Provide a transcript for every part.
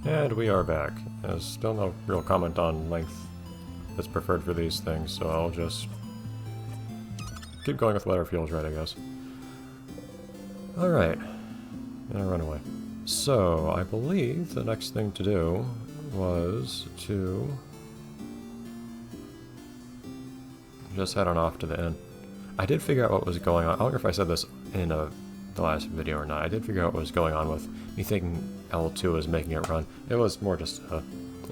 And we are back. There's still no real comment on length that's preferred for these things, so I'll just keep going with whatever feels right, I guess. Alright. And I run away. So, I believe the next thing to do was to just head on off to the inn. I did figure out what was going on. I don't know if I said this in the last video or not. I did figure out what was going on with me thinking L2 was making it run. It was more just an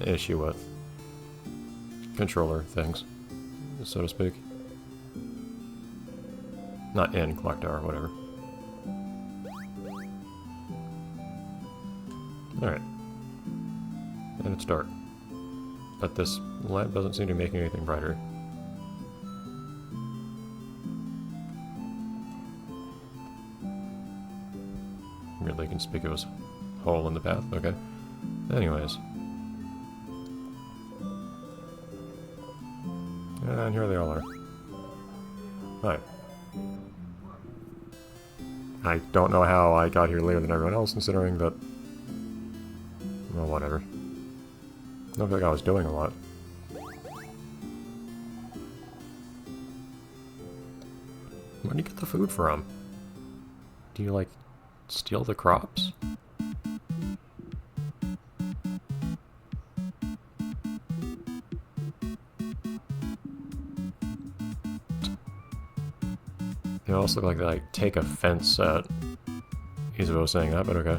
issue with controller things, so to speak. Not in Clock Tower, whatever. Alright. And it's dark. But this lamp doesn't seem to be making anything brighter. Really conspicuous hole in the path, okay. Anyways. And here they all are. Hi. I don't know how I got here later than everyone else, considering that... well, whatever. I don't feel like I was doing a lot. Where do you get the food from? Do you, like, steal the crops? They also look like they, like, take offense at Izuo saying that, but okay.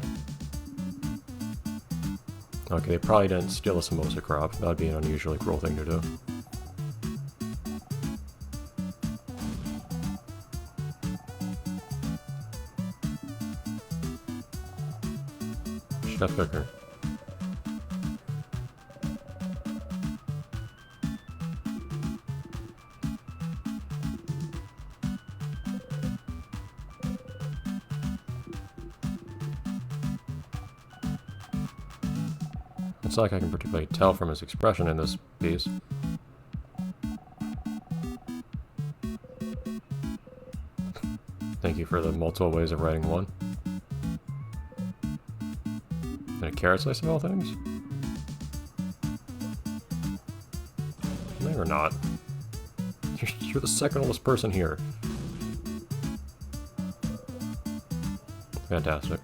Okay, they probably didn't steal a samosa crop. That'd be an unusually cruel thing to do. Chef cooker. It's not like I can particularly tell from his expression in this piece. Thank you for the multiple ways of writing one. And a carrot slice of all things? No, you're not. You're the second oldest person here. Fantastic.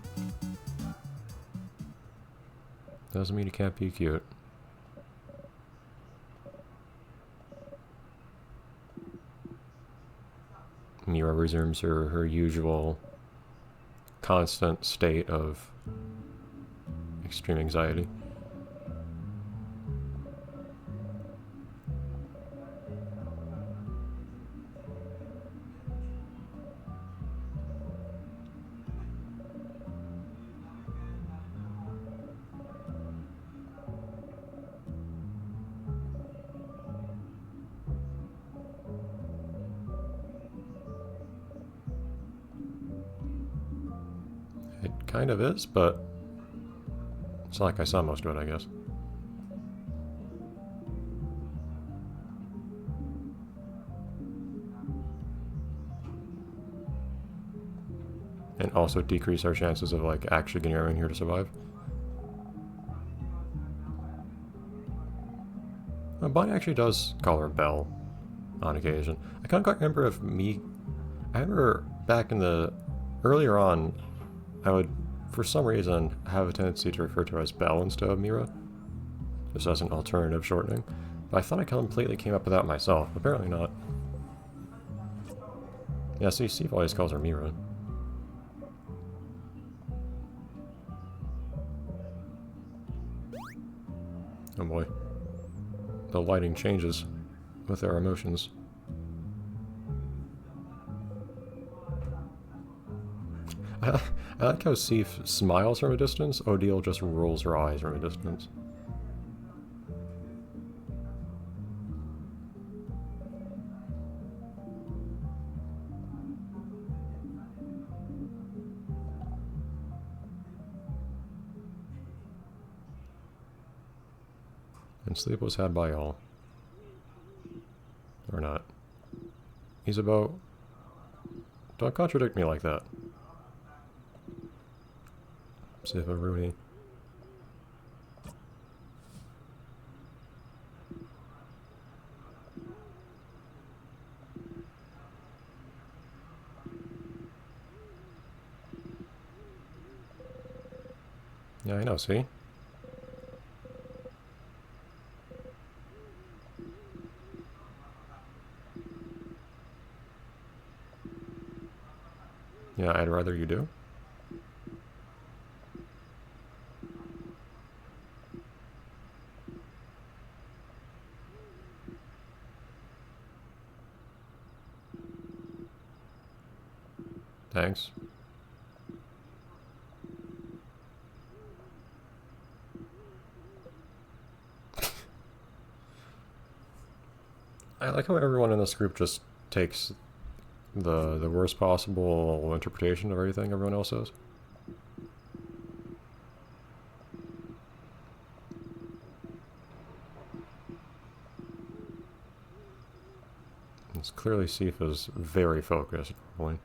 Doesn't mean you can't be cute. Mira resumes her usual constant state of extreme anxiety. It kind of is, but it's not like I saw most of it, I guess. And also decrease our chances of, like, actually getting everyone here to survive. Bonnie actually does call her Belle on occasion. I can't quite remember if I remember back in the... earlier on, I would, for some reason, have a tendency to refer to her as Belle instead of Mira. Just as an alternative shortening. But I thought I completely came up with that myself. Apparently not. Yeah, see, Steve always calls her Mira. Oh boy. The lighting changes with our emotions. I like how Sif smiles from a distance, Odile just rolls her eyes from a distance. And sleep was had by all. Or not. Isabeau, don't contradict me like that. Sifa Rooney. Yeah, I know, see? Yeah, I'd rather you do. Thanks. I like how everyone in this group just takes the worst possible interpretation of everything everyone else says. It's clearly Sifa's very focused, probably.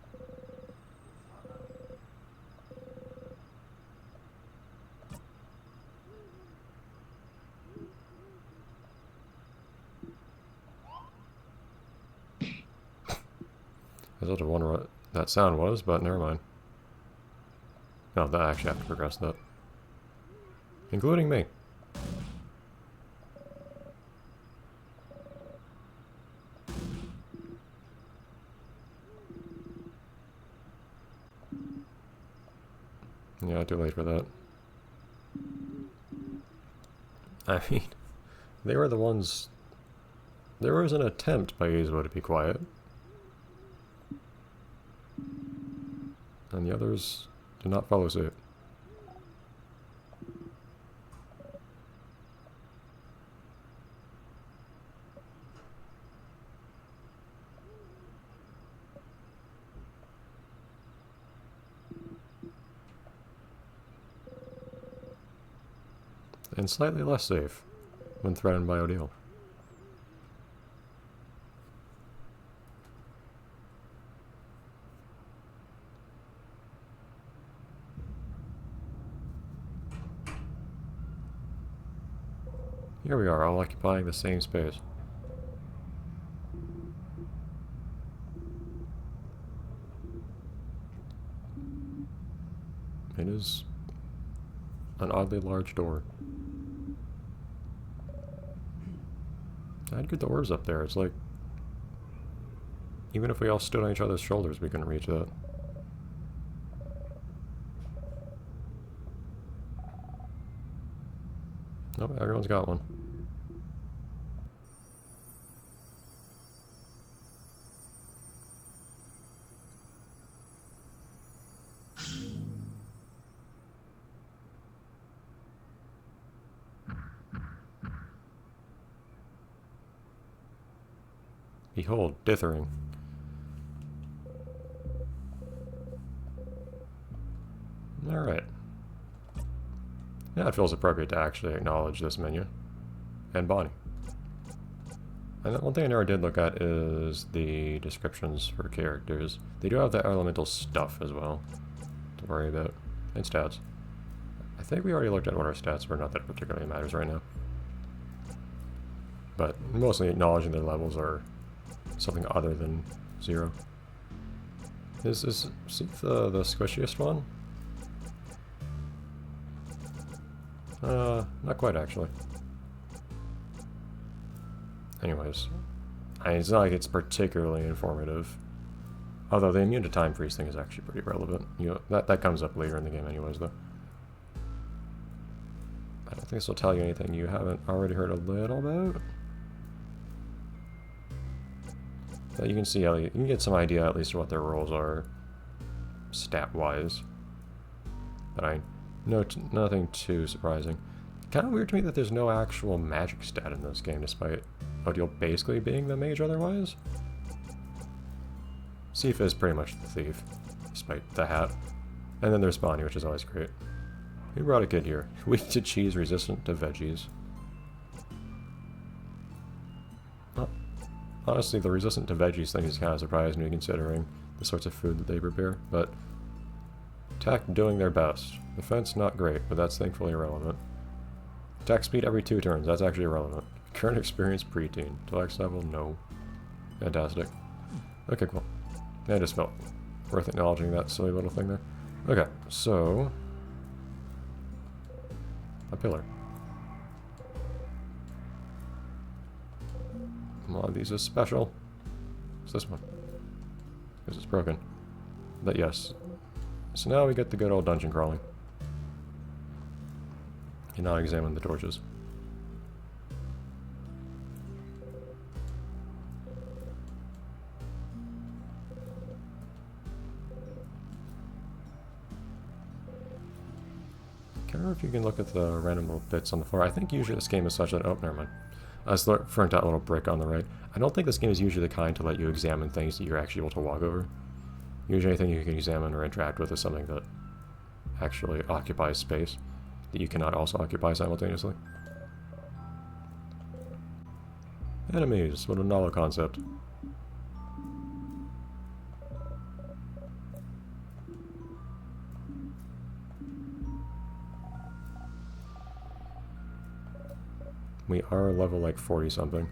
I was about to wonder what that sound was, but never mind. No, that I actually have to progress that. Including me. Yeah, too late for that. I mean, they were the ones... There was an attempt by Yzuo to be quiet. And the others did not follow suit. And slightly less safe when threatened by Odile. Here we are, all occupying the same space. It is an oddly large door. I'd get the orbs up there. It's like, even if we all stood on each other's shoulders, we couldn't reach that. Nope, everyone's got one. Behold, dithering. Alright. Yeah, it feels appropriate to actually acknowledge this menu. And Bonnie. And one thing I never did look at is the descriptions for characters. They do have the elemental stuff as well to worry about. And stats. I think we already looked at what our stats were, not that it particularly matters right now. But mostly acknowledging their levels are something other than 0. Is Sith the squishiest one? Not quite actually. Anyways, it's not like it's particularly informative. Although the immune to time freeze thing is actually pretty relevant. You know, that comes up later in the game anyways though. I don't think this will tell you anything you haven't already heard a little about. But you can see how you can get some idea at least of what their roles are stat-wise. But nothing too surprising. Kind of weird to me that there's no actual magic stat in this game, despite Odile basically being the mage otherwise. Sifa is pretty much the thief, despite the hat. And then there's Bonnie, which is always great. Who brought a kid here? Weak to cheese, resistant to veggies. Well, honestly, the resistant to veggies thing is kind of surprising me considering the sorts of food that they prepare, but attack doing their best. Defense not great, but that's thankfully irrelevant. Attack speed every 2 turns, that's actually irrelevant. Current experience preteen. Deluxe level, no. Fantastic. Okay, cool. I just felt worth acknowledging that silly little thing there. Okay, so a pillar. One of these is special. It's this one. Because it's broken. But yes. So now we get the good old dungeon crawling. And now examine the torches. I can't remember if you can look at the random little bits on the floor. I think usually this game is such that... Oh, never mind. I was referring to that little brick on the right. I don't think this game is usually the kind to let you examine things that you're actually able to walk over. Usually anything you can examine or interact with is something that actually occupies space that you cannot also occupy simultaneously. Enemies, what a novel concept. We are level like 40 something.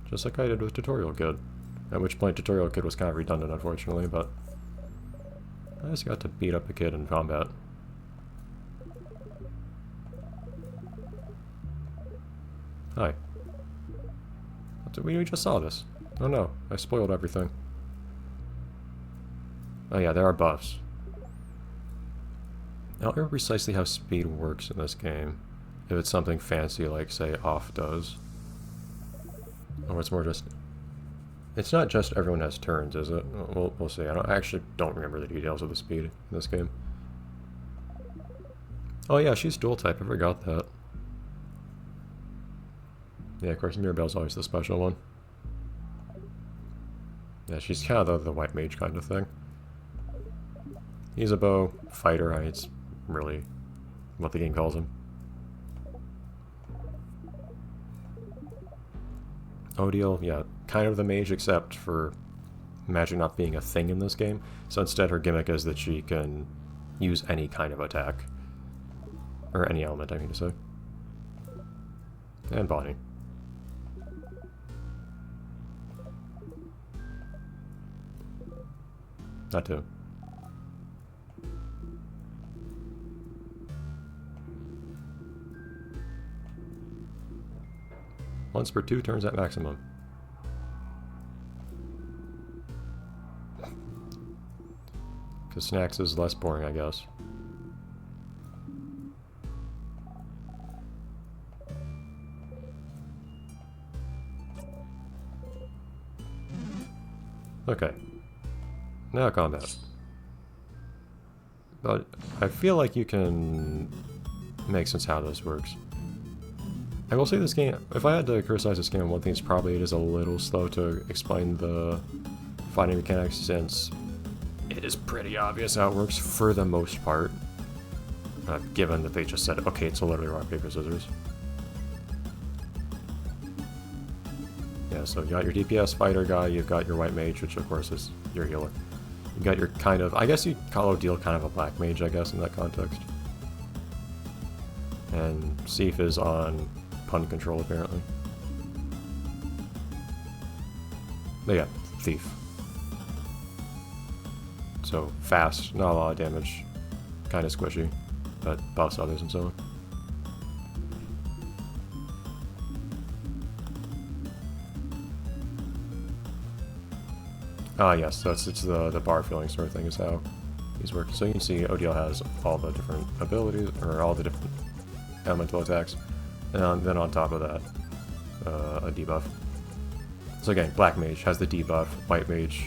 Just like I did with Tutorial Kid. At which point Tutorial Kid was kind of redundant, unfortunately, but I just got to beat up a kid in combat. Hi. We just saw this. Oh no, I spoiled everything. Oh yeah, there are buffs. I don't remember precisely how speed works in this game. If it's something fancy like, say, off does. Or it's more just... It's not just everyone has turns, is it? We'll see. I actually don't remember the details of the speed in this game. Oh yeah, she's dual type. I forgot that. Yeah, of course, Mirabelle's always the special one. Yeah, she's kind of the white mage kind of thing. He's a bow fighter. I mean, it's really what the game calls him. Odile, yeah, kind of the mage, except for magic not being a thing in this game. So instead, her gimmick is that she can use any kind of attack. Or any element, I mean to say. And Bonnie. That too. Once per 2 turns at maximum. Because snacks is less boring, I guess. Okay. Now combat. But I feel like you can make sense how this works. I will say this game, if I had to criticize this game, one thing is probably it is a little slow to explain the fighting mechanics, since it is pretty obvious how it works for the most part. Given that they just said, okay, it's literally rock, paper, scissors. Yeah, so you got your DPS fighter guy, you've got your white mage, which of course is your healer. You got your kind of, I guess you'd call Odile kind of a black mage, I guess, in that context. And Sif is on pun control, apparently. But yeah, thief. So fast, not a lot of damage, kind of squishy, but buffs others and so on. Ah yes, so it's the bar filling sort of thing is how these work. So you can see Odile has all the different abilities, or all the different elemental attacks, and then on top of that, a debuff. So again, Black Mage has the debuff, White Mage,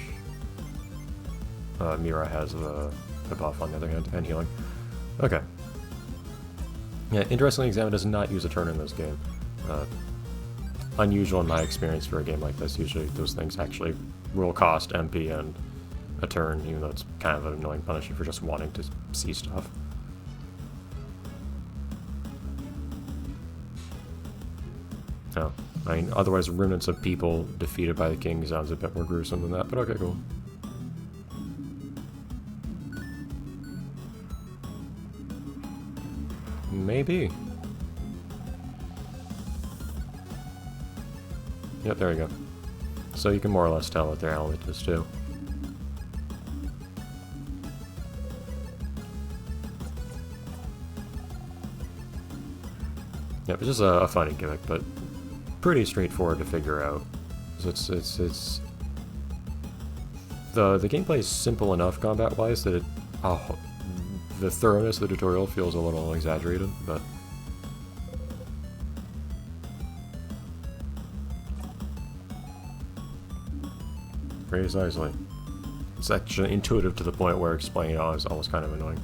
Mira has the buff on the other hand, and healing. Okay. Yeah, interestingly, Examine does not use a turn in this game. Unusual in my experience for a game like this. Usually those things actually will cost MP and a turn, even though it's kind of an annoying punishment for just wanting to see stuff. No. I mean, otherwise remnants of people defeated by the king sounds a bit more gruesome than that, but okay, cool. Maybe. Yep, there we go. So you can more or less tell what their element is too. Yep, it's just a funny gimmick, but pretty straightforward to figure out. It's the gameplay is simple enough combat-wise that the thoroughness of the tutorial feels a little exaggerated, but precisely. It's actually intuitive to the point where explaining it all is almost kind of annoying.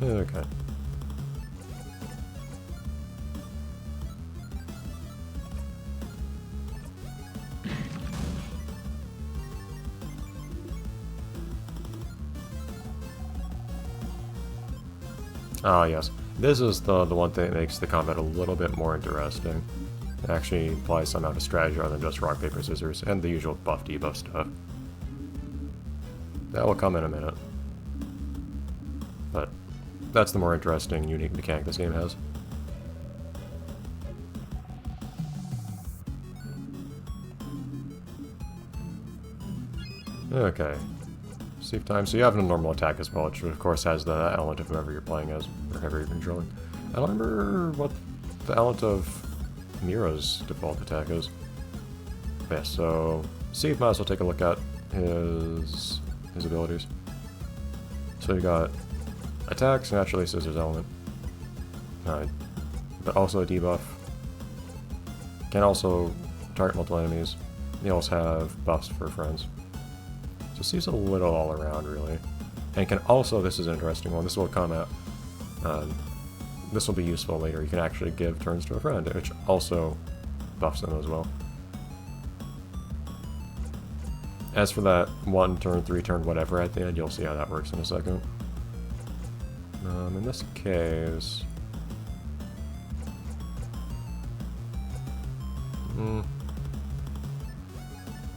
Okay. Ah, yes. This is the one thing that makes the combat a little bit more interesting. It actually applies some amount of strategy rather than just rock, paper, scissors, and the usual buff debuff stuff. That will come in a minute. But that's the more interesting, unique mechanic this game has. Okay. Save time. So you have a normal attack as well, which of course has the element of whoever you're playing as, or whoever you're controlling. I don't remember what the element of Mira's default attack is. Yeah, so Steve might as well take a look at his abilities. So you got attacks, naturally scissors element. But also a debuff. Can also target multiple enemies. They also have buffs for friends. So Steve's a little all around, really. And can also, this is an interesting one, this will come out, this will be useful later. You can actually give turns to a friend, which also buffs them as well. As for that 1 turn, 3 turn, whatever at the end, you'll see how that works in a second. In this case...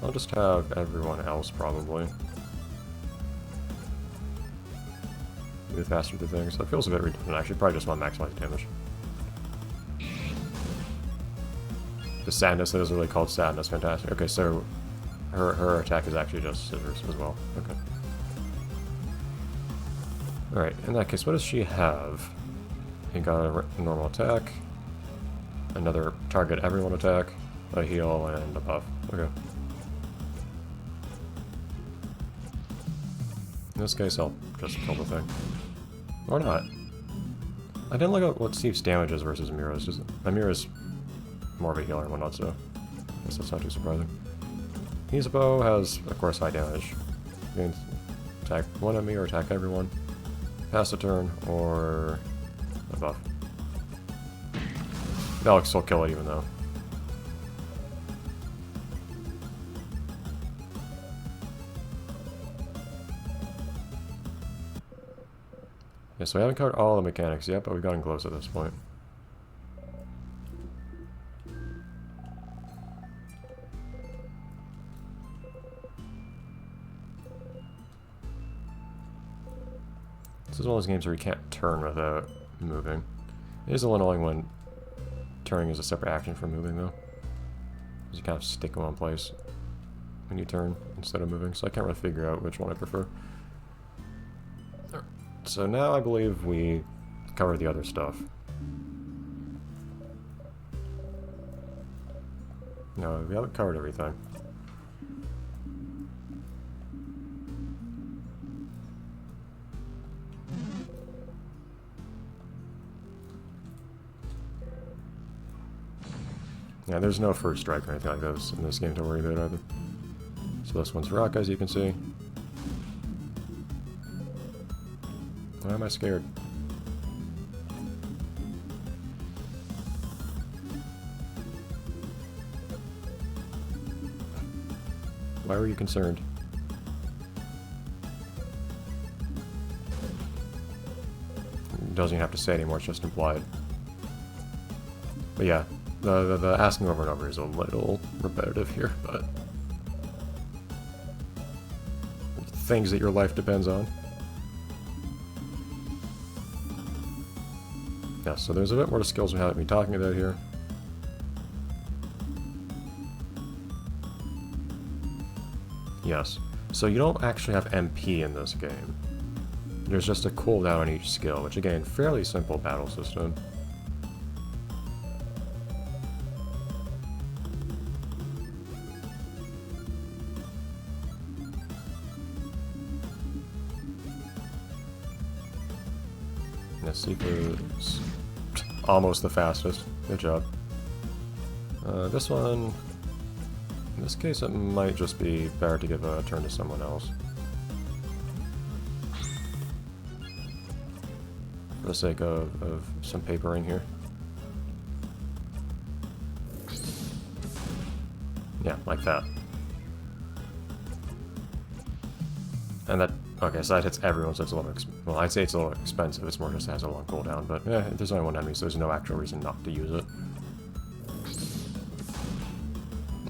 I'll just have everyone else, probably. Move faster through things. That feels a bit redundant. I should probably just want to maximize damage. The sadness that is really called sadness. Fantastic. Okay, so her attack is actually just scissors as well. Okay. Alright, in that case, what does she have? You got a normal attack, another target everyone attack, a heal, and a buff. Okay. In this case, I'll just kill the thing. Or not. I didn't look at what Steve's damage is versus Amira's. Amira's more of a healer and whatnot, so I guess that's not too surprising. Izubo has, of course, high damage. You can attack one enemy or attack everyone. Pass a turn, or a buff. That'll still kill it even though. Yeah, so we haven't covered all the mechanics yet, but we've gotten close at this point. This is one of those games where you can't turn without moving. It is a little annoying when turning is a separate action from moving, though. Because you kind of stick in one place when you turn instead of moving, so I can't really figure out which one I prefer. So now I believe we covered the other stuff. No, we haven't covered everything. Yeah, there's no first strike or anything like this in this game to worry about either. So this one's rock, as you can see. Why am I scared? Why were you concerned? Doesn't even have to say anymore, it's just implied. But yeah, the asking over and over is a little repetitive here, but... things that your life depends on. Yes, so there's a bit more to skills we haven't been talking about here. Yes, so you don't actually have MP in this game. There's just a cooldown on each skill, which again, fairly simple battle system. Sifu's almost the fastest. Good job. This one, in this case, it might just be better to give a turn to someone else. For the sake of some papering here. Yeah, like that. And that, okay, so that hits everyone, so it's a little, well, I'd say it's a little expensive, it's more just has a long cooldown, but yeah, there's only one enemy, so there's no actual reason not to use it.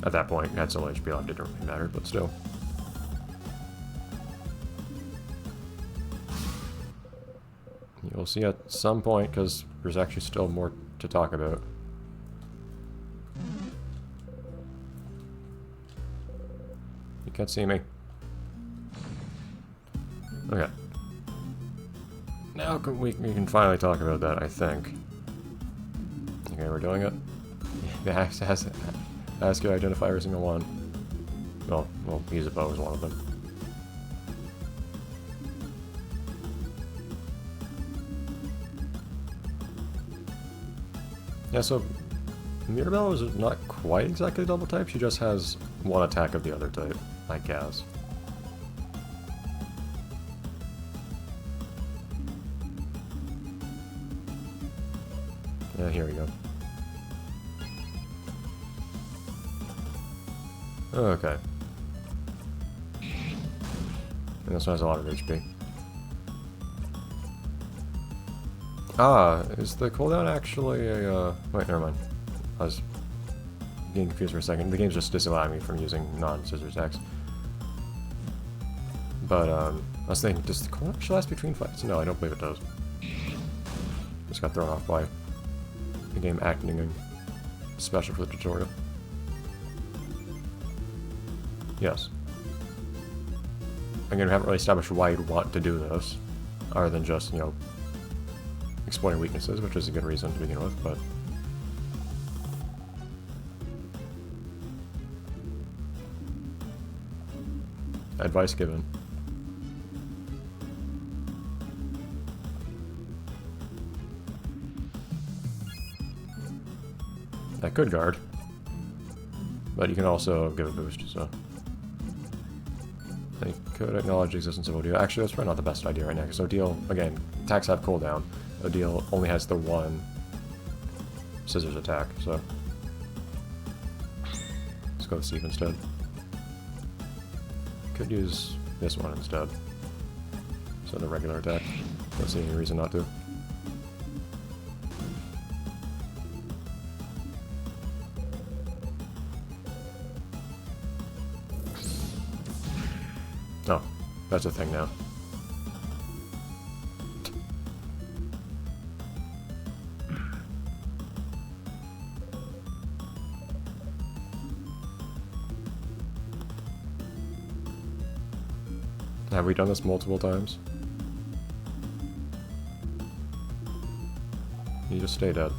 At that point, you had so little HP left, it didn't really matter, but still. You'll see at some point, because there's actually still more to talk about. You can't see me. Okay. Now we can finally talk about that, I think. Okay, we're doing it. The axe has ask you to identify every single one. Well, use a bow as one of them. Yeah, so Mirabelle is not quite exactly double type, she just has one attack of the other type, I guess. Yeah, here we go. Okay. And this one has a lot of HP. Ah, is the cooldown actually a, wait, never mind. I was getting confused for a second. The game's just disallowing me from using non-scissor attacks. But, I was thinking, does the cooldown actually last between fights? No, I don't believe it does. Just got thrown off by the game acting special for the tutorial. Yes. Again, we haven't really established why you'd want to do this, other than just, you know, exploiting weaknesses, which is a good reason to begin with, but... Advice given. That could guard. But you can also give a boost, so... I could acknowledge the existence of Odile. Actually, that's probably not the best idea right now, because Odile, again, attacks have cooldown. Odile only has the one scissors attack, so... Let's go with Steve instead. Could use this one instead. So the regular attack. Don't see any reason not to. Oh, that's a thing now. Have we done this multiple times? You just stay dead.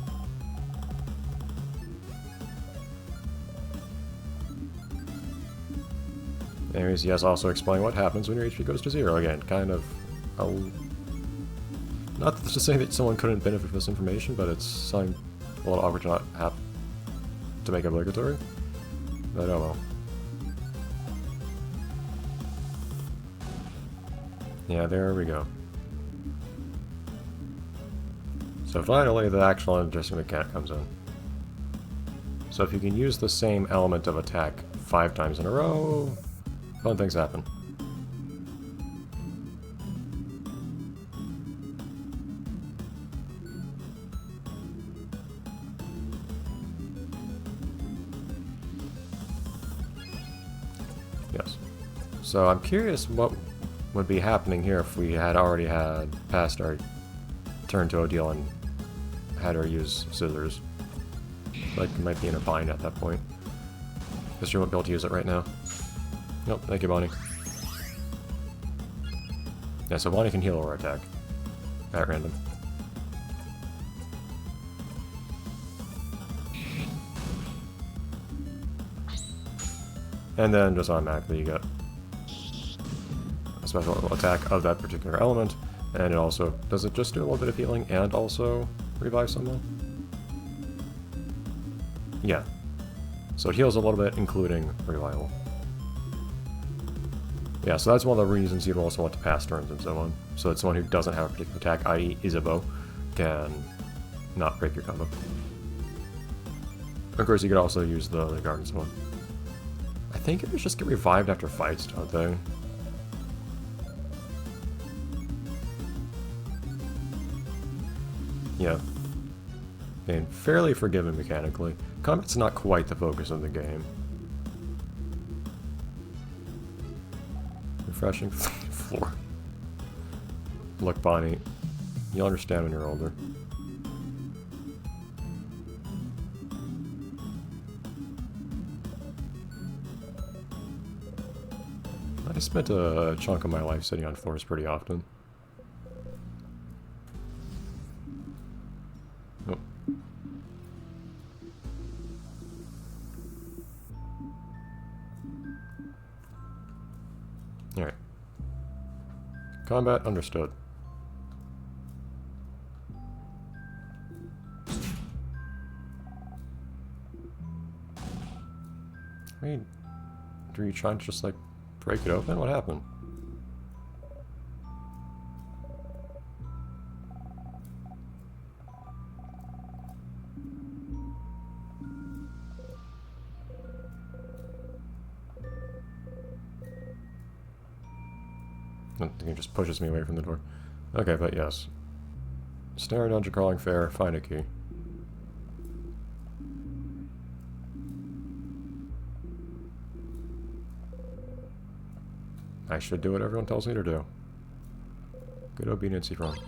Anyways, yes, also explain what happens when your HP goes to 0 again. Kind of... not to say that someone couldn't benefit from this information, but it's something a little awkward to not have to make obligatory. But oh well. Yeah, there we go. So finally, the actual interesting mechanic comes in. So if you can use the same element of attack 5 times in a row, fun things happen. Yes. So I'm curious what would be happening here if we had already had passed our turn to Odile and had her use scissors. Like, you might be in a bind at that point. Guess you won't be able to use it right now. Nope, thank you, Bonnie. Yeah, so Bonnie can heal or attack. At random. And then just automatically you get a special attack of that particular element. And it also, does it just do a little bit of healing and also revive someone? Yeah. So it heals a little bit, including revival. Yeah, so that's one of the reasons you'd also want to pass turns and so on. So that someone who doesn't have a particular attack, i.e. Isabeau, can not break your combo. Of course, you could also use the guard and so on. I think it just get revived after fights, don't they? Yeah. And fairly forgiving mechanically. Combat's not quite the focus of the game. Refreshing floor. Look, Bonnie, you'll understand when you're older. I spent a chunk of my life sitting on floors pretty often. Oh. Alright. Combat understood. I mean, are you trying to just like break it open? What happened? I think it just pushes me away from the door. Okay, but yes. Snare, dungeon crawling, fair, find a key. I should do what everyone tells me to do. Good obedience, wrong.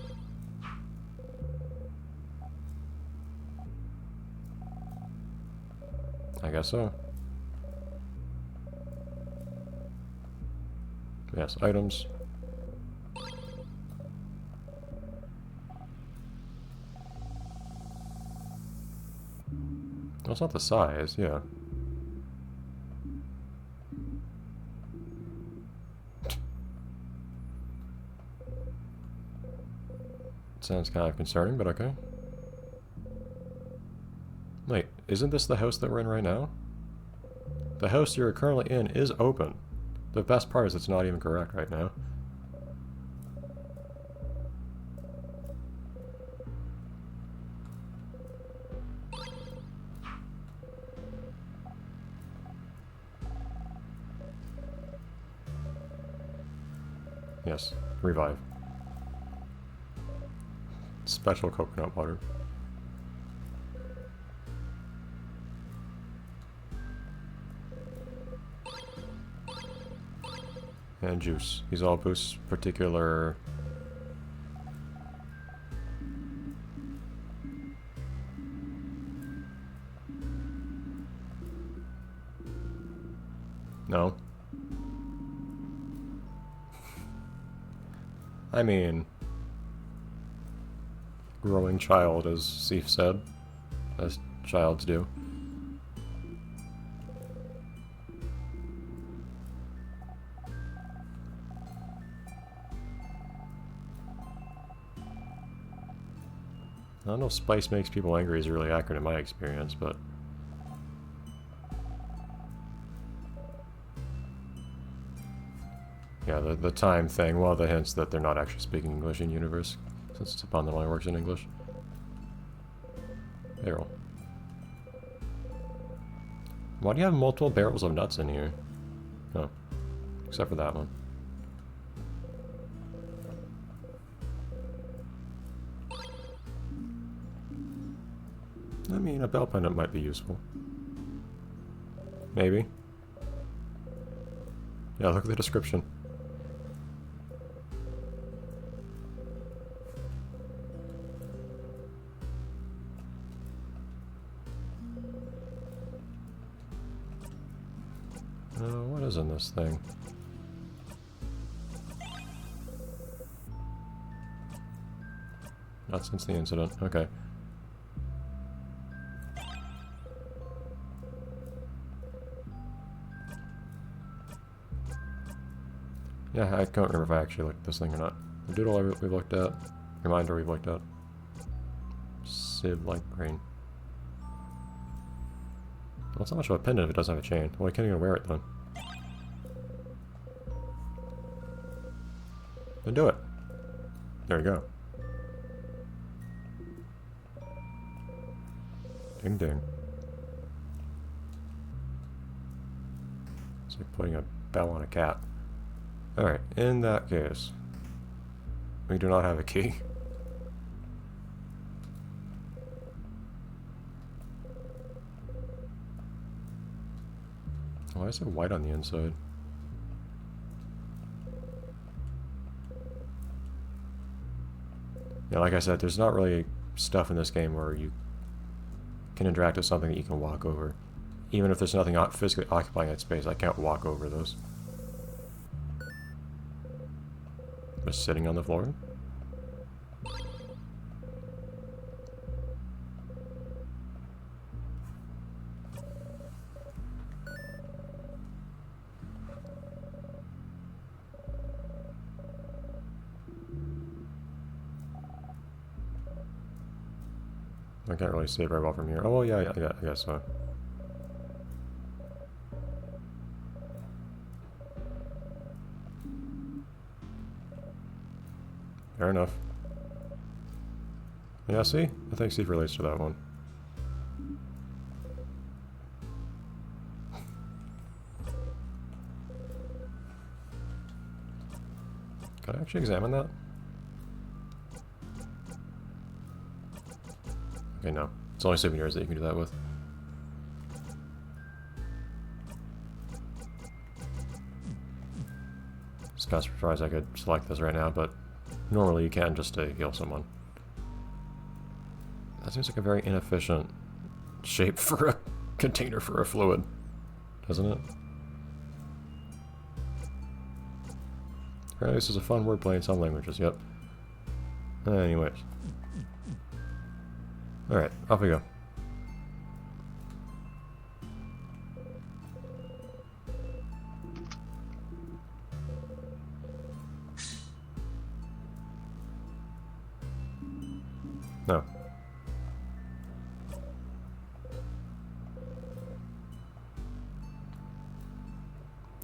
I guess so. Yes, items. Well, it's not the size, yeah. Sounds kind of concerning, but okay. Wait, isn't this the house that we're in right now? The house you're currently in is open. The best part is it's not even correct right now. Yes, revive. Special coconut water. And juice. These all boost particular... No. I mean... growing child, as Sif said. As childs do. I don't know if spice makes people angry is really accurate in my experience, but... yeah, the time thing, one of the hints that they're not actually speaking English in universe, since it's upon them only works in English. Barrel. Why do you have multiple barrels of nuts in here? Oh. Except for that one. I mean, a bell pendant might be useful. Maybe. Yeah, look at the description. What is in this thing? Not since the incident. Okay. Yeah, I can't remember if I actually looked at this thing or not. The doodle we looked at. Reminder we've looked at. Civ light green. Well, it's not much of a pendant if it doesn't have a chain. Well, I can't even wear it then. Then do it. There you go. Ding ding. It's like putting a bell on a cat. Alright, in that case, we do not have a key. Why is it white on the inside? Yeah, like I said, there's not really stuff in this game where you can interact with something that you can walk over. Even if there's nothing physically occupying that space, I can't walk over those. Just sitting on the floor? I can't really see it very well from here. Oh, well, yeah, I guess so. Fair enough. Yeah, see? I think Steve relates to that one. Can I actually examine that? Okay, no. It's only souvenirs that you can do that with. Just kind of surprised I could select this right now, but normally you can just to heal someone. That seems like a very inefficient shape for a container for a fluid, doesn't it? Apparently this is a fun wordplay in some languages, yep. Anyways. Alright, off we go. No.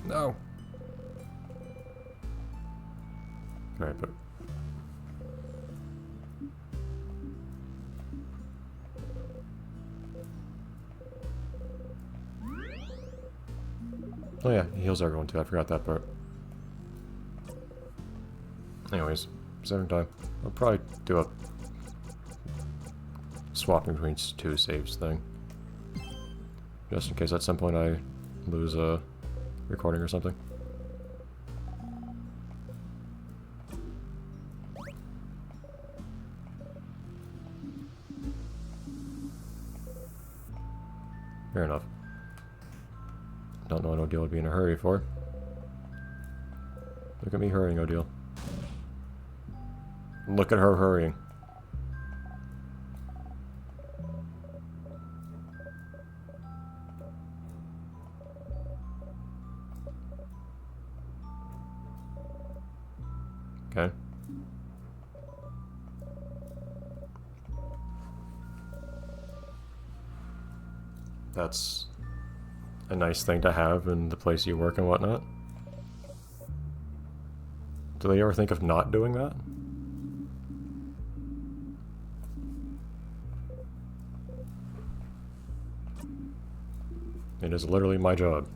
No. Alright, but... Oh yeah, he heals everyone too, I forgot that part. Anyways, saving time. I'll probably do a swapping between two saves thing. Just in case at some point I lose a recording or something. Fair enough. Don't know what Odile would be in a hurry for. Look at me hurrying, Odile. Look at her hurrying. Okay. That's a nice thing to have in the place you work and whatnot. Do they ever think of not doing that? It is literally my job.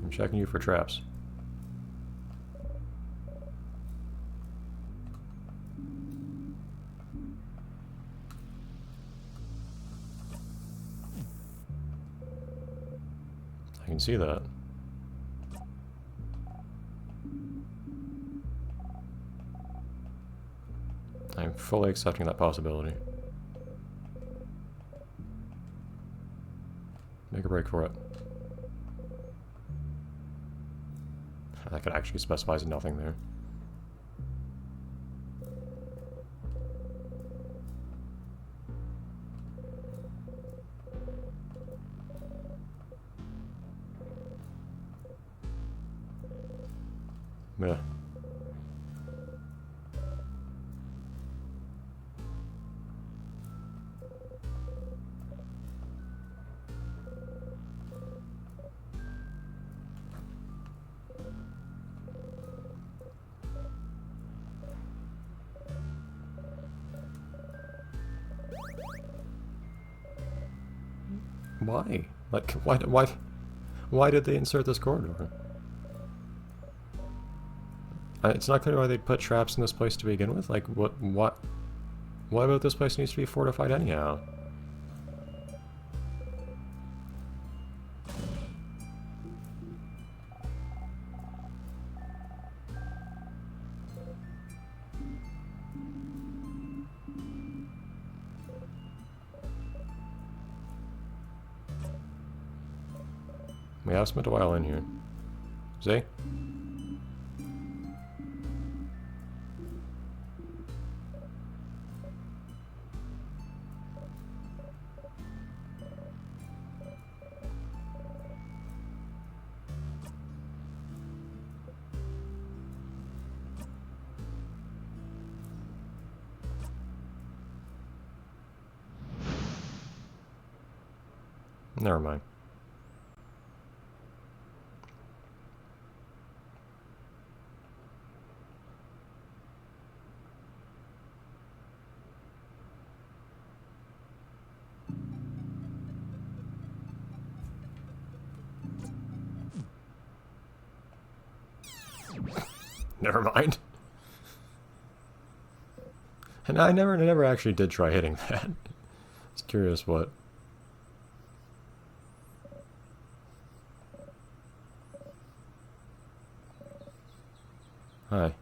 I'm checking you for traps. I can see that. I'm fully accepting that possibility. Make a break for it. That could actually specifies nothing there. Yeah. Why? Like, why did they insert this corridor? It's not clear why they put traps in this place to begin with. Like, what about this place needs to be fortified anyhow? We have spent a while in here. See? Never mind. Never mind. And I never actually did try hitting that. Just curious what. Hi.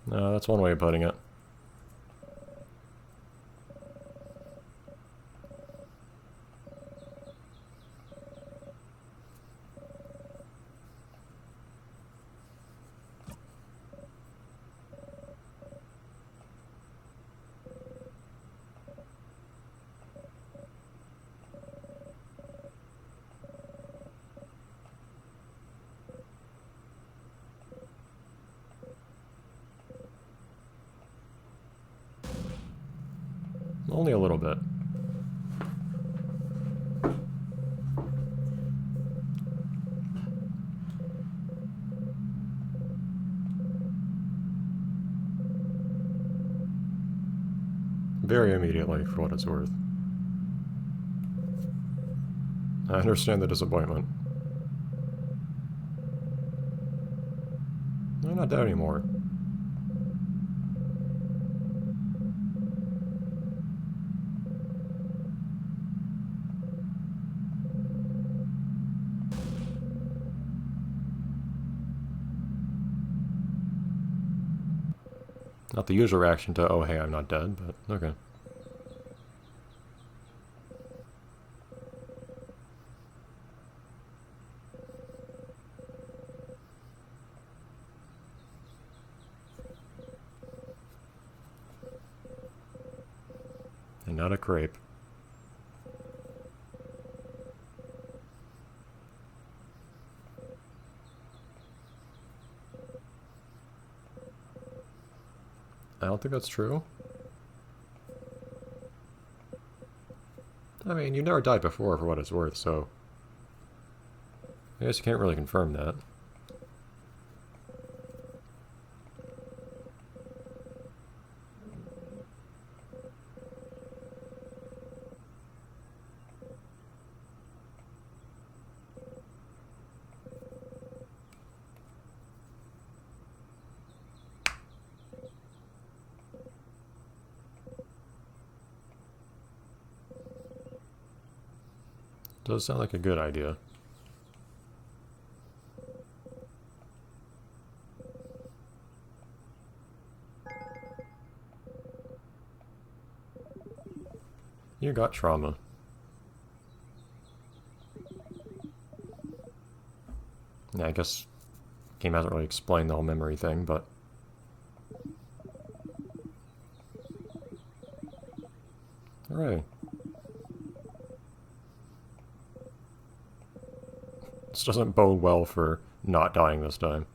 No, that's one way of putting it. Only a little bit. Very immediately, for what it's worth. I understand the disappointment. I'm not dead anymore. Not the usual reaction to, oh hey, I'm not dead, but okay. And not a crepe. I don't think that's true. I mean, you never died before, for what it's worth, so I guess you can't really confirm that. Does sound like a good idea. You got trauma. Yeah, I guess game hasn't really explained the whole memory thing, but... Hooray. This doesn't bode well for not dying this time.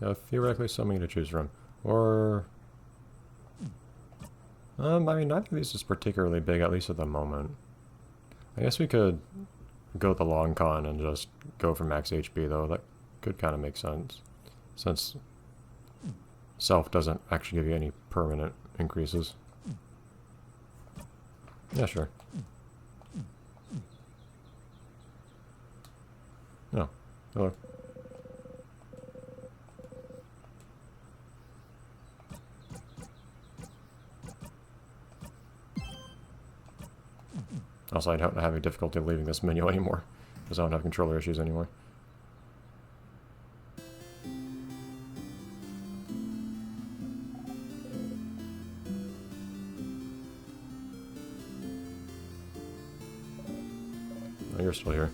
Yeah, theoretically so many to choose from. Or... I mean, neither of these is particularly big, at least at the moment. I guess we could go the long con and just go for max HP, though. That could kind of make sense. Since self doesn't actually give you any permanent increases. Yeah, sure. No. Hello. Also, I don't have any difficulty leaving this menu anymore, because I don't have controller issues anymore. Oh, you're still here.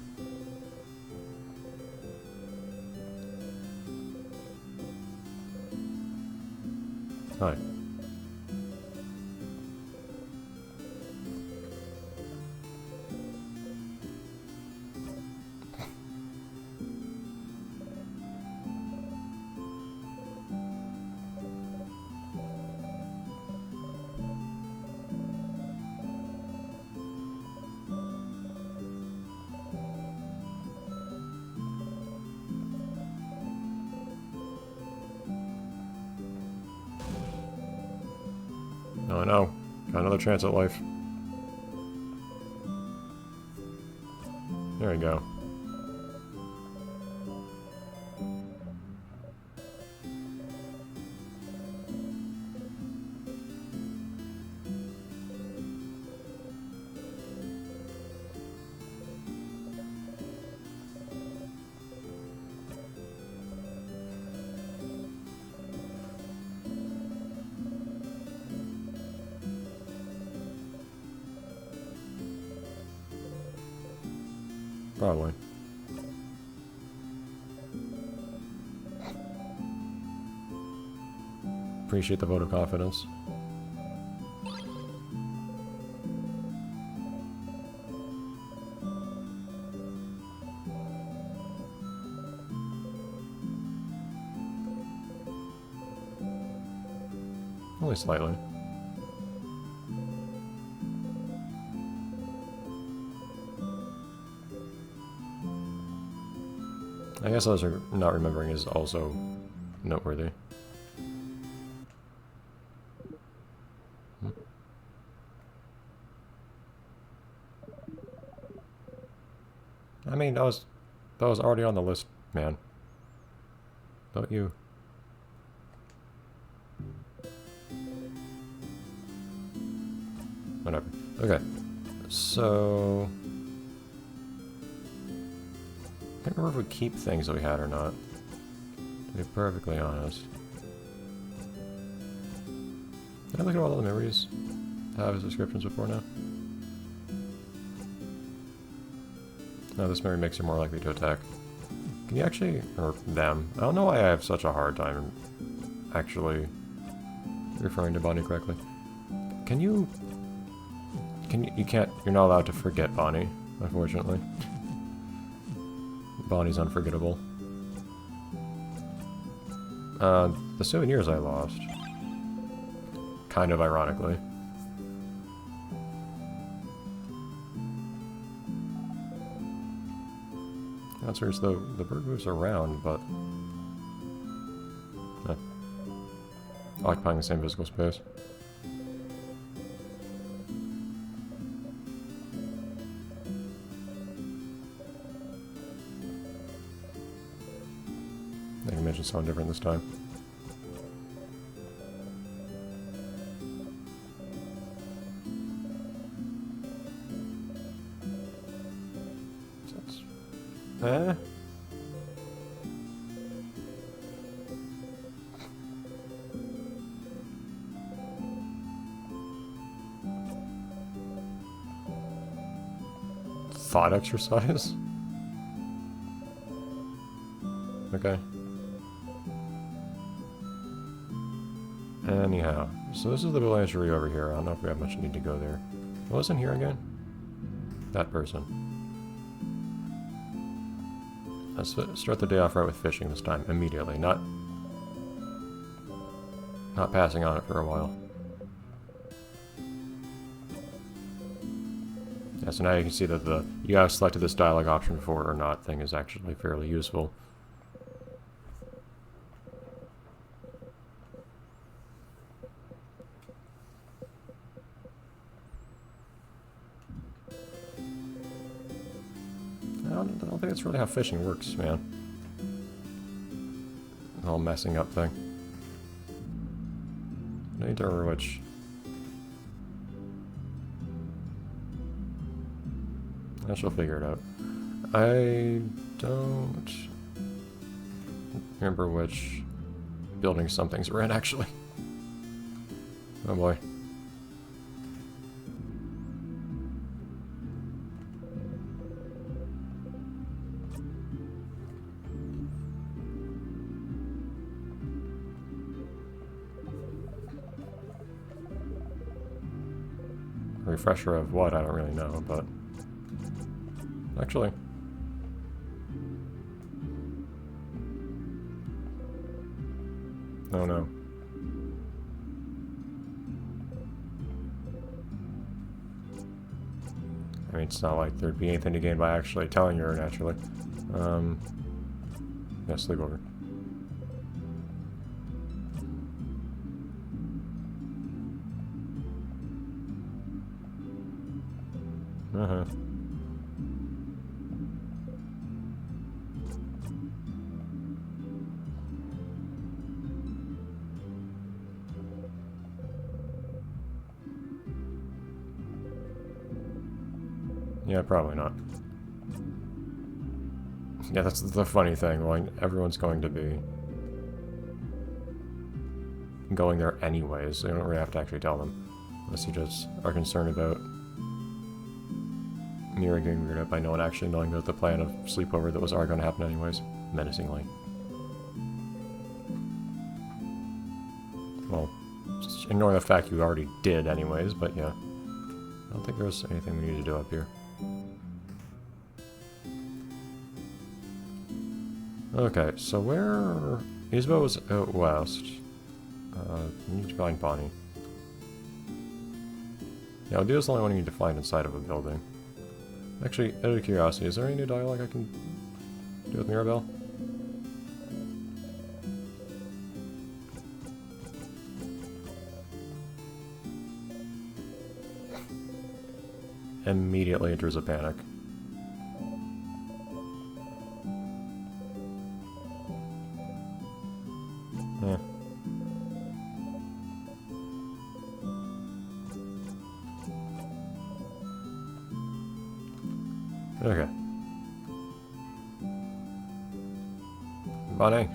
Hi. Oh no, got another chance at life. There we go. Probably. Appreciate the vote of confidence. Only slightly. I guess those are not remembering is also noteworthy. I mean, that was already on the list, man. Don't you? Whatever. Okay. So I can't remember if we keep things that we had or not. To be perfectly honest. Did I look at all the memories that have his descriptions before now? No, this memory makes you more likely to attack. Can you actually, or them, I don't know why I have such a hard time actually referring to Bonnie correctly. You can't, you're not allowed to forget Bonnie, unfortunately. Bonnie's unforgettable. The souvenirs I lost. Kind of ironically. Answers, the bird moves around, but occupying the same physical space. I can mention something different this time. Eh? Thought exercise? Okay. Anyhow, so this is the boulangerie over here. I don't know if we have much need to go there. What was in here again? That person. Let's start the day off right with fishing this time, immediately. Not passing on it for a while. Yeah, so now you can see that you have selected this dialogue option before or not thing is actually fairly useful. I don't think that's really how fishing works, man. The whole messing up thing. I need to remember which. I shall figure it out. I don't remember which building some things were in, actually. Oh boy. Refresher of what, I don't really know, but actually, oh no. I mean, it's not like there'd be anything to gain by actually telling her, naturally. Yeah, sleepover. Uh-huh. Yeah, probably not. Yeah, that's the funny thing. Like, everyone's going to be going there anyways, so you don't really have to actually tell them. Unless you just are concerned about Mira getting weirded out by no one actually knowing about the plan of sleepover that was already going to happen anyways. Menacingly. Well, just ignore the fact you already did anyways, but yeah. I don't think there's anything we need to do up here. Okay, so where... Isabel was out west. We need to find Bonnie. Yeah, Aldea's the only one you need to find inside of a building. Actually, out of curiosity, is there any new dialogue I can do with Mirabelle? Immediately enters a panic. Eh. Okay. Bonnie.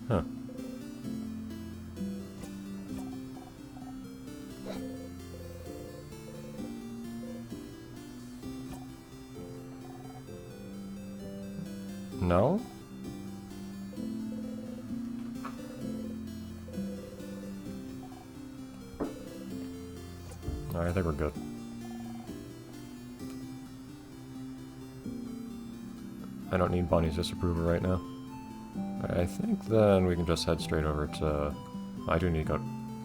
Huh. No? Alright, I think we're good. I don't need Bonnie's disapproval right now. I think then we can just head straight over to... I do need to go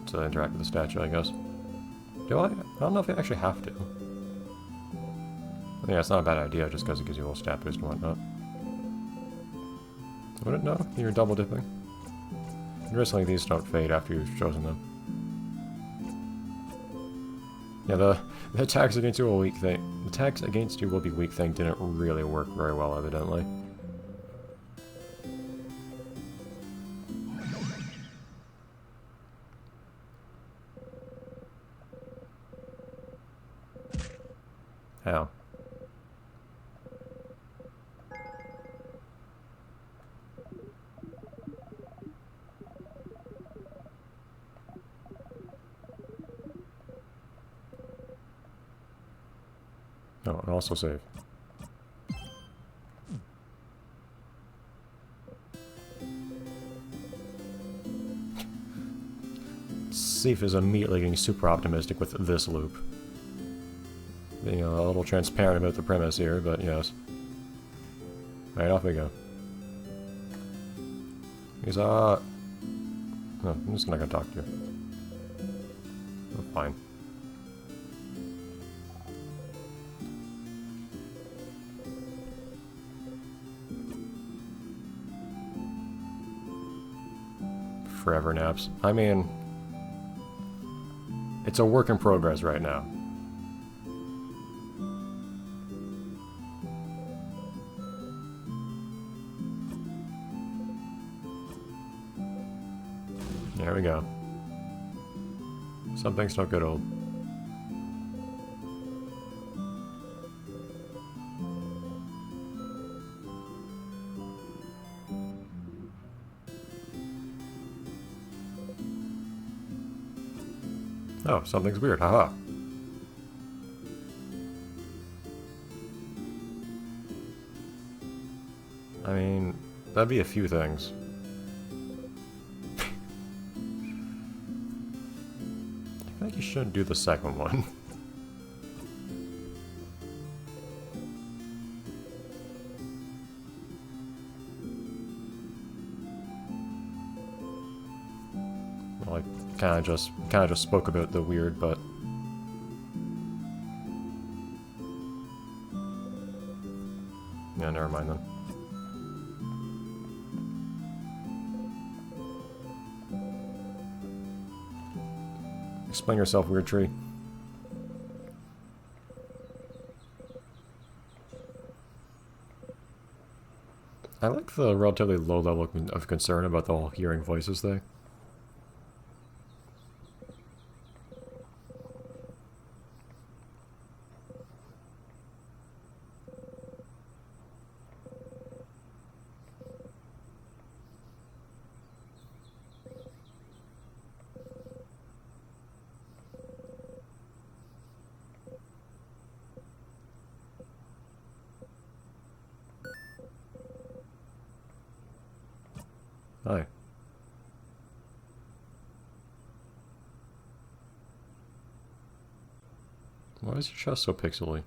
to interact with the statue, I guess. Do I? I don't know if I actually have to. Yeah, it's not a bad idea just because it gives you a little stat boost and whatnot. Would it? No? You're double dipping? Interestingly, these don't fade after you've chosen them. Yeah, the attacks against you will weak thing. The attacks against you will be weak thing didn't really work very well, evidently. How? Oh, and also save. Sif is immediately getting super optimistic with this loop. Being a little transparent about the premise here, but yes. Right, off we go. He's, no, I'm just not gonna talk to you. Oh, fine. Forever naps. I mean, it's a work in progress right now. There we go. Some things don't get old. Oh, something's weird, haha. I mean, that'd be a few things. I feel like you shouldn't do the second one. Well, I kind of just spoke about the weird, but yeah, never mind then. Explain yourself, weird tree. I like the relatively low level of concern about the whole hearing voices thing. Hi. Why is your chest so pixely?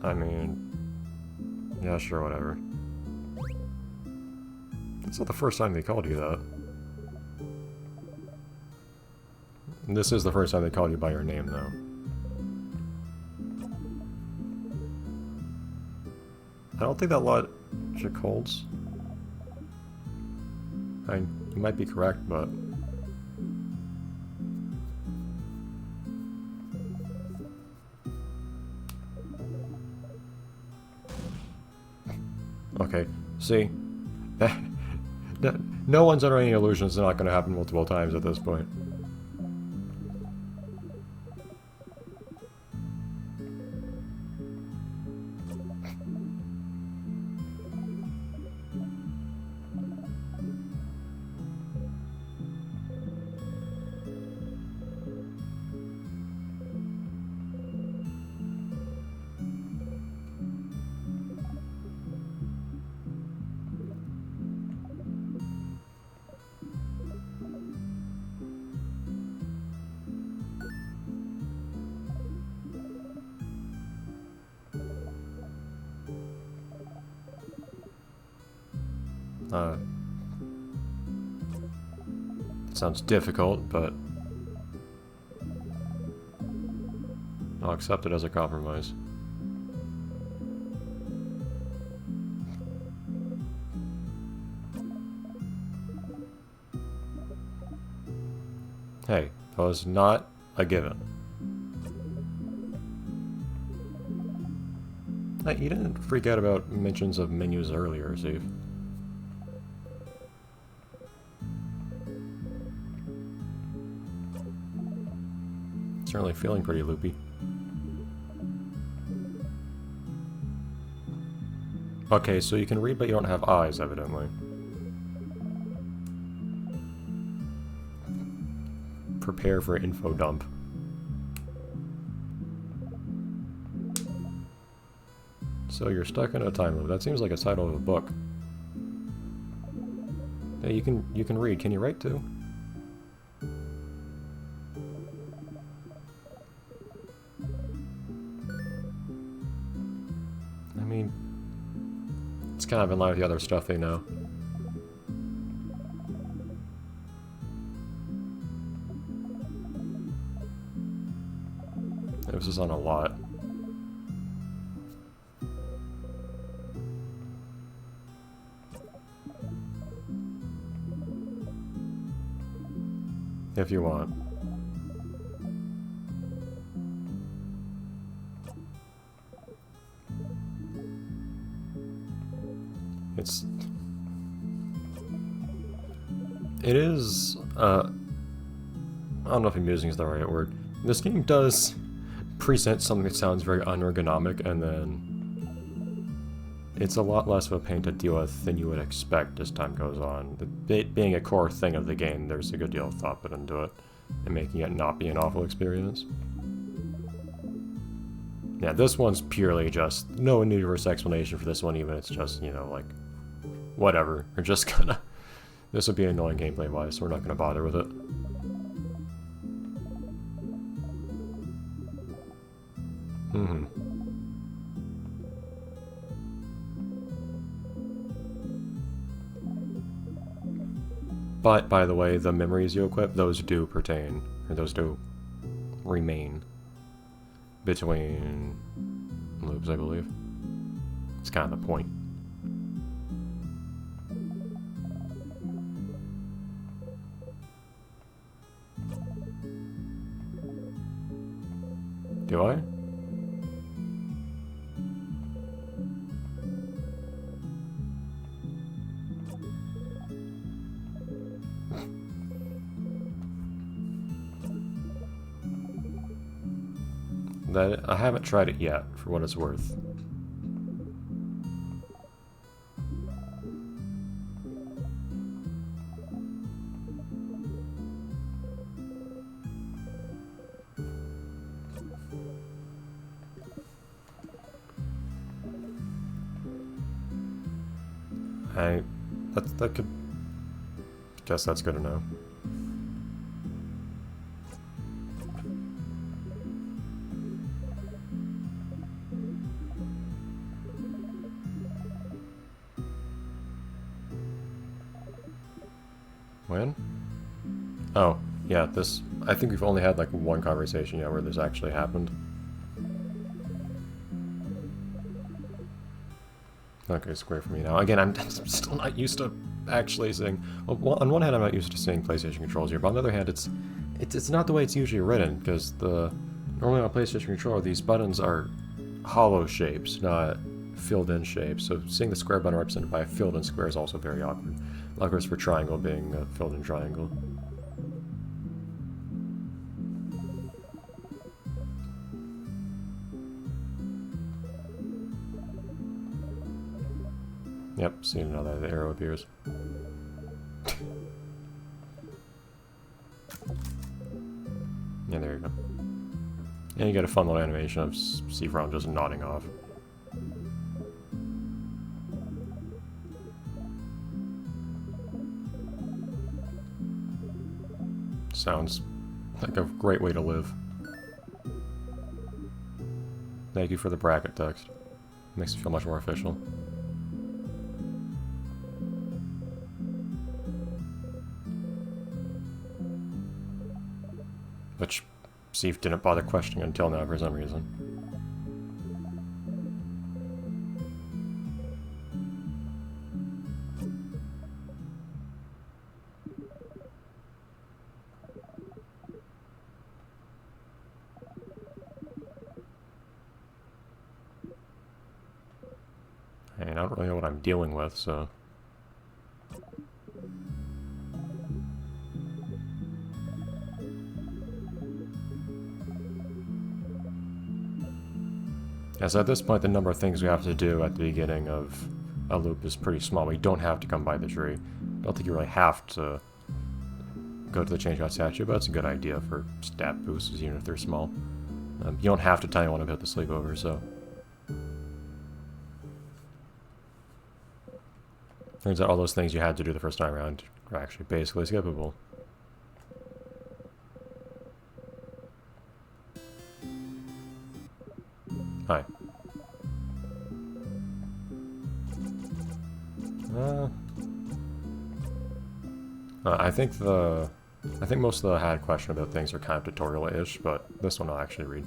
I mean, yeah, sure, whatever. It's not the first time they called you that. This is the first time they called you by your name, though. I don't think that logic holds. You might be correct, but... Okay, see? No one's under any illusion it's not going to happen multiple times at this point. It sounds difficult, but I'll accept it as a compromise. Hey, was not a given. You didn't freak out about mentions of menus earlier, Steve. Certainly feeling pretty loopy. Okay, so you can read, but you don't have eyes, evidently. Prepare for info dump. So you're stuck in a time loop. That seems like a title of a book. Hey, you can read. Can you write too? I mean, it's kind of in line with the other stuff they know. This is on a lot. If you want. It is, I don't know if amusing is the right word. This game does present something that sounds very unergonomic, and then it's a lot less of a pain to deal with than you would expect as time goes on. It being a core thing of the game, there's a good deal of thought put into it, and making it not be an awful experience. Yeah, this one's purely just no universe explanation for this one, even it's just, you know, like, whatever. We're just gonna... This would be annoying gameplay-wise, so we're not gonna bother with it. But, by the way, the memories you equip, those do pertain, or those do remain between loops, I believe. It's kind of the point. Do I? I haven't tried it yet, for what it's worth. That could... Guess that's good to know. When? Oh, yeah, this... I think we've only had like one conversation yet where this actually happened. Okay, square for me now. Again, I'm still not used to actually seeing... Well, on one hand, I'm not used to seeing PlayStation controls here, but on the other hand, it's not the way it's usually written, because normally on a PlayStation controller, these buttons are hollow shapes, not filled-in shapes. So seeing the square button represented by a filled-in square is also very awkward. Of course, for triangle being a filled-in triangle. Yep, see now that the arrow appears. Yeah, there you go. And you get a fun little animation of Seafron just nodding off. Sounds like a great way to live. Thank you for the bracket text. Makes it feel much more official. Which Steve didn't bother questioning until now for some reason. I don't really know what I'm dealing with, so... As at this point, the number of things we have to do at the beginning of a loop is pretty small. We don't have to come by the tree. I don't think you really have to go to the change out statue, but it's a good idea for stat boosts, even if they're small. You don't have to tell anyone about the sleepover, so... Turns out all those things you had to do the first time around are actually basically skippable. Hi. I think most of the had question about things are kind of tutorial-ish, but this one I'll actually read.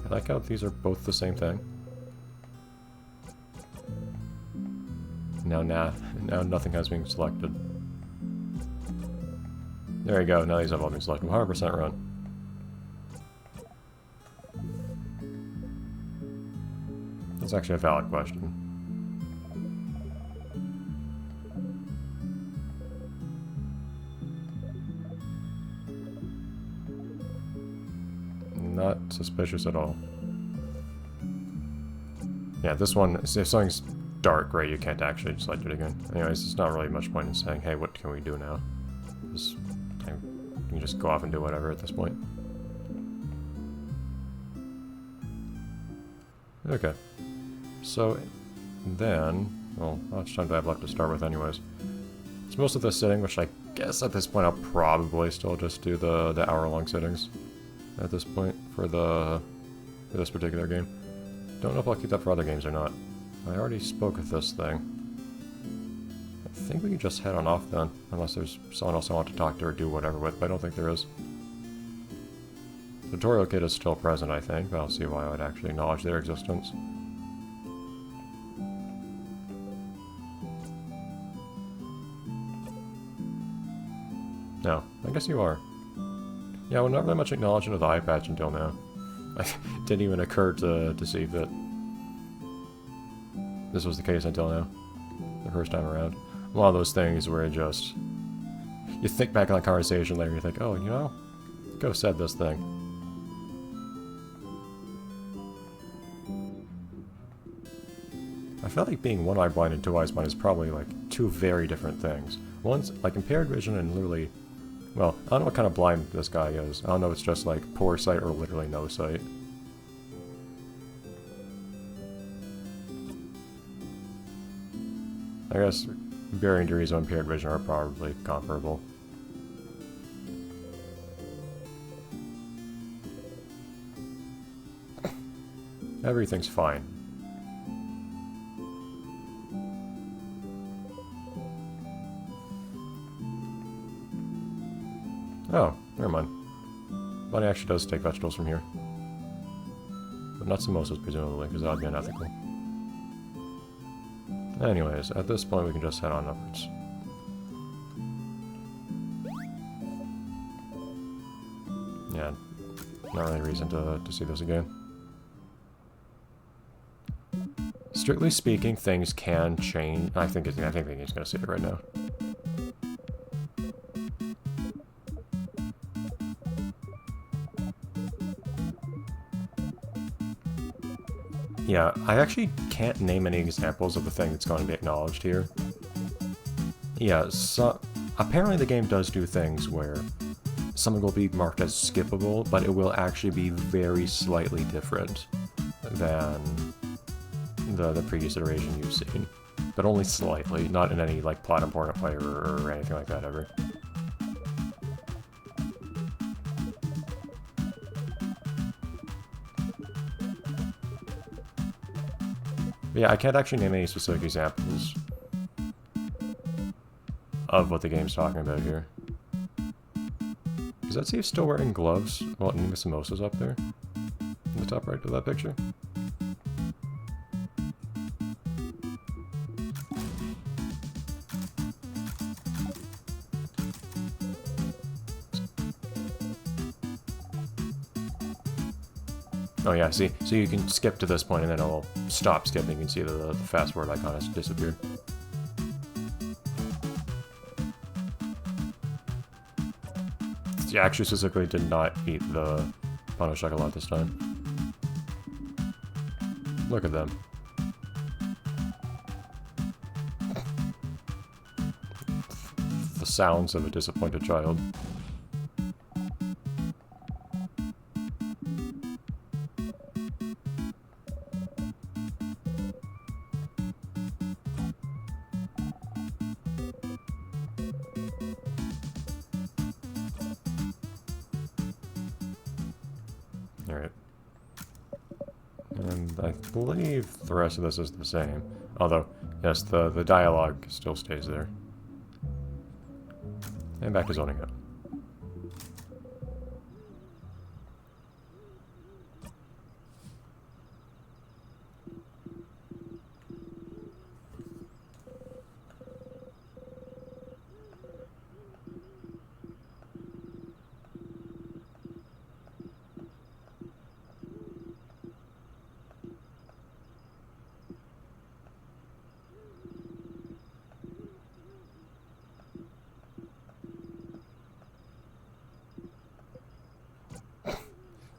I like how these are both the same thing. Now nothing has been selected. There you go, now these have all been selected. 100% run. That's actually a valid question. Not suspicious at all. Yeah, this one, if something's dark, right, you can't actually select it again. Anyways, there's not really much point in saying, hey, what can we do now? Because you can just go off and do whatever at this point. Okay. So, then, well, how much time do I have left to start with anyways? It's most of the sitting, which I guess at this point I'll probably still just do the hour-long sittings at this point for this particular game. Don't know if I'll keep that for other games or not. I already spoke with this thing. I think we can just head on off then, unless there's someone else I want to talk to or do whatever with, but I don't think there is. The tutorial kit is still present, I think, but I'll see why I would actually acknowledge their existence. No, I guess you are. Yeah, well, not really much acknowledgement of the eye patch until now. It didn't even occur to see that this was the case until now. The first time around. One of those things where it just... You think back on the conversation later, you think, oh, you know, Ghost said this thing. I felt like being one-eye blind and two-eyes blind is probably, like, two very different things. One's, like, impaired vision and literally... Well, I don't know what kind of blind this guy is. I don't know if it's just, like, poor sight or literally no sight. I guess varying degrees of impaired vision are probably comparable. Everything's fine. Oh, never mind. Bunny actually does take vegetables from here. But not samosas, presumably, because that would be unethical. Anyways, at this point we can just head on upwards. Yeah, not really a reason to see this again. Strictly speaking, things can change. I think he's gonna see it right now. Yeah, I actually can't name any examples of the thing that's going to be acknowledged here. Yeah, so apparently the game does do things where something will be marked as skippable, but it will actually be very slightly different than the previous iteration you've seen. But only slightly, not in any like plot important way or anything like that ever. But yeah, I can't actually name any specific examples of what the game's talking about here. Does that see he's still wearing gloves while eating the samosas up there? In the top right of that picture? Oh yeah, see? So you can skip to this point and then it'll stop skipping. You can see the fast forward icon has disappeared. Yeah, actually specifically did not eat the pan au chocolat this time. Look at them. The sounds of a disappointed child. Alright. And I believe the rest of this is the same. Although, yes, the dialogue still stays there. And back to zoning it.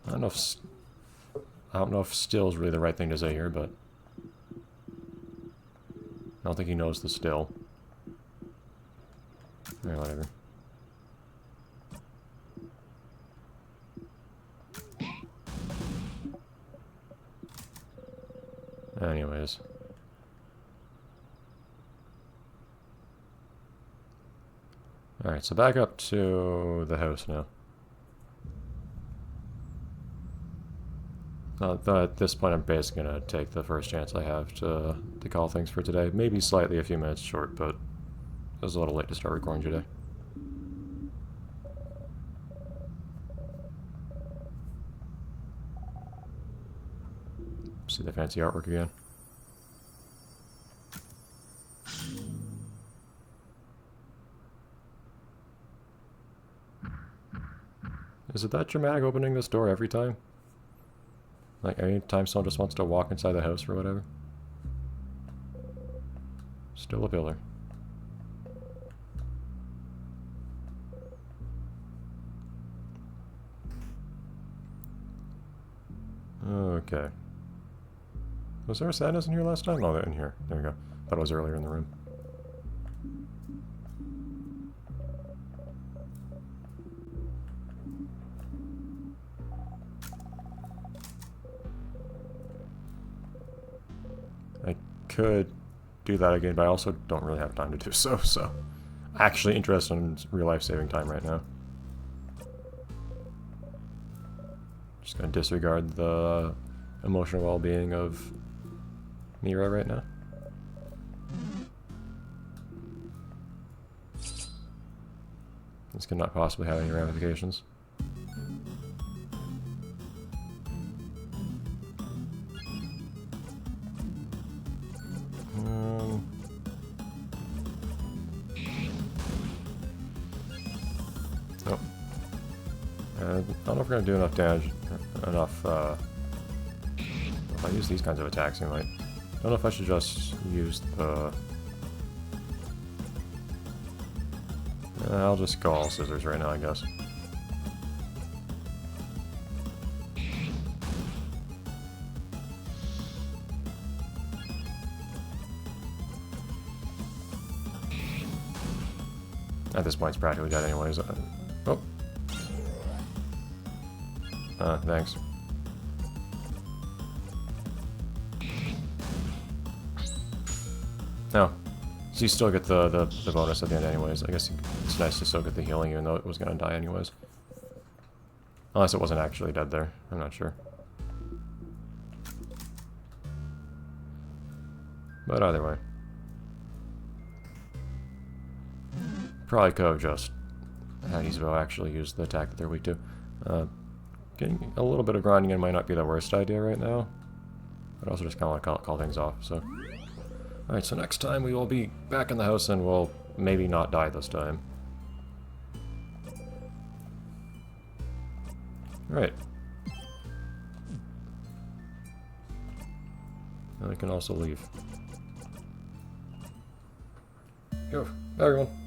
I don't know if still is really the right thing to say here, but I don't think he knows the still. Yeah, whatever. Anyways. Alright, so back up to the house now. At this point, I'm basically going to take the first chance I have to call things for today. Maybe slightly a few minutes short, but it was a little late to start recording today. See the fancy artwork again. Is it that dramatic opening this door every time? Like, anytime someone just wants to walk inside the house or whatever. Still a pillar. Okay. Was there a sadness in here last time? Oh, in here. There we go. Thought it was earlier in the room. I could do that again, but I also don't really have time to do so, actually interested in real life saving time right now. Just gonna disregard the emotional well-being of Mira right now. This could not possibly have any ramifications. Nope. I don't know if we're gonna do enough damage, enough, if I use these kinds of attacks, I might. I don't know if I should just use the... I'll just go all scissors right now, I guess. At this point, it's practically dead anyways. Oh. Thanks. No. So you still get the bonus at the end anyways. I guess it's nice to still get the healing even though it was going to die anyways. Unless it wasn't actually dead there. I'm not sure. But either way. Probably could have just had Isabeau actually use the attack that they're weak to. Getting a little bit of grinding in might not be the worst idea right now. But I also just kind of want to call things off, so... Alright, so next time we will be back in the house and we'll maybe not die this time. Alright. And we can also leave. Go. Bye, everyone.